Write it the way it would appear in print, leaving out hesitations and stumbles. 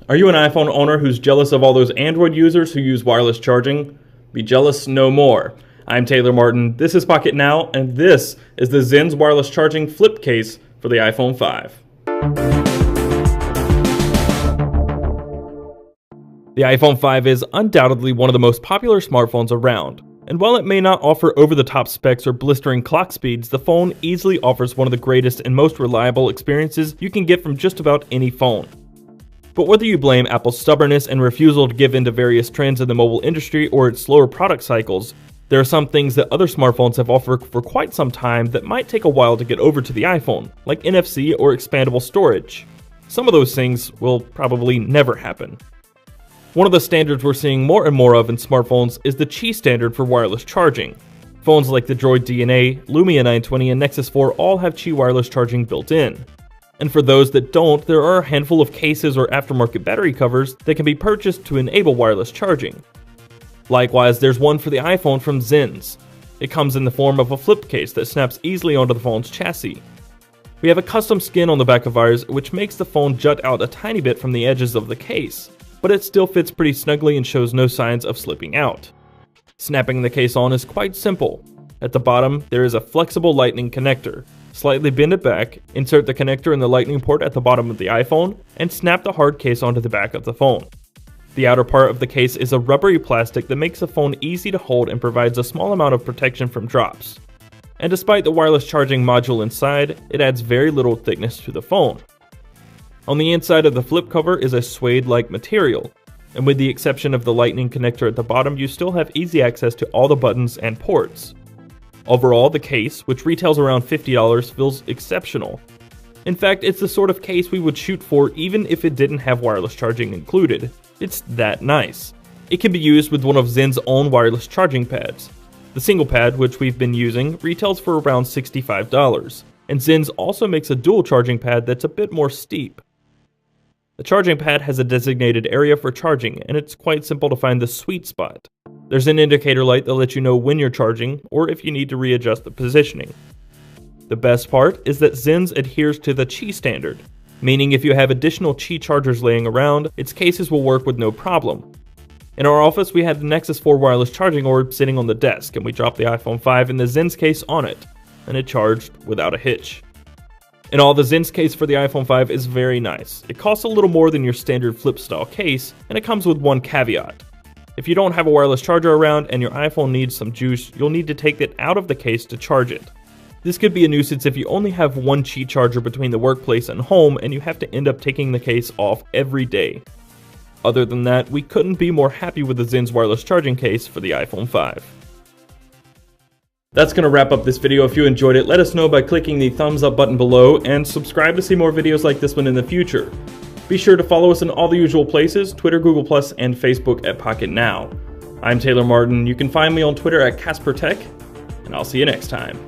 Are you an iPhone owner who's jealous of all those Android users who use wireless charging? Be jealous no more. I'm Taylor Martin, this is Pocket Now, and this is the ZENS wireless charging flip case for the iPhone 5. The iPhone 5 is undoubtedly one of the most popular smartphones around, and while it may not offer over-the-top specs or blistering clock speeds, the phone easily offers one of the greatest and most reliable experiences you can get from just about any phone. But whether you blame Apple's stubbornness and refusal to give in to various trends in the mobile industry or its slower product cycles, there are some things that other smartphones have offered for quite some time that might take a while to get over to the iPhone, like NFC or expandable storage. Some of those things will probably never happen. One of the standards we're seeing more and more of in smartphones is the Qi standard for wireless charging. Phones like the Droid DNA, Lumia 920, and Nexus 4 all have Qi wireless charging built in. And for those that don't, there are a handful of cases or aftermarket battery covers that can be purchased to enable wireless charging. Likewise, there's one for the iPhone from ZENS. It comes in the form of a flip case that snaps easily onto the phone's chassis. We have a custom skin on the back of ours, which makes the phone jut out a tiny bit from the edges of the case, but it still fits pretty snugly and shows no signs of slipping out. Snapping the case on is quite simple. At the bottom, there is a flexible lightning connector. Slightly bend it back, insert the connector in the lightning port at the bottom of the iPhone, and snap the hard case onto the back of the phone. The outer part of the case is a rubbery plastic that makes the phone easy to hold and provides a small amount of protection from drops. And despite the wireless charging module inside, it adds very little thickness to the phone. On the inside of the flip cover is a suede-like material, and with the exception of the lightning connector at the bottom, you still have easy access to all the buttons and ports. Overall, the case, which retails around $50, feels exceptional. In fact, it's the sort of case we would shoot for even if it didn't have wireless charging included. It's that nice. It can be used with one of ZENS' own wireless charging pads. The single pad, which we've been using, retails for around $65, and ZENS also makes a dual charging pad that's a bit more steep. The charging pad has a designated area for charging, and it's quite simple to find the sweet spot. There's an indicator light that lets you know when you're charging, or if you need to readjust the positioning. The best part is that ZENS adheres to the Qi standard, meaning if you have additional Qi chargers laying around, its cases will work with no problem. In our office, we had the Nexus 4 wireless charging orb sitting on the desk, and we dropped the iPhone 5 and the ZENS case on it, and it charged without a hitch. In all, the ZENS case for the iPhone 5 is very nice. It costs a little more than your standard flip-style case, and it comes with one caveat. If you don't have a wireless charger around and your iPhone needs some juice, you'll need to take it out of the case to charge it. This could be a nuisance if you only have one Qi charger between the workplace and home and you have to end up taking the case off every day. Other than that, we couldn't be more happy with the ZENS wireless charging case for the iPhone 5. That's going to wrap up this video. If you enjoyed it, let us know by clicking the thumbs up button below and subscribe to see more videos like this one in the future. Be sure to follow us in all the usual places, Twitter, Google+, and Facebook at Pocket Now. I'm Taylor Martin. You can find me on Twitter at CasperTech, and I'll see you next time.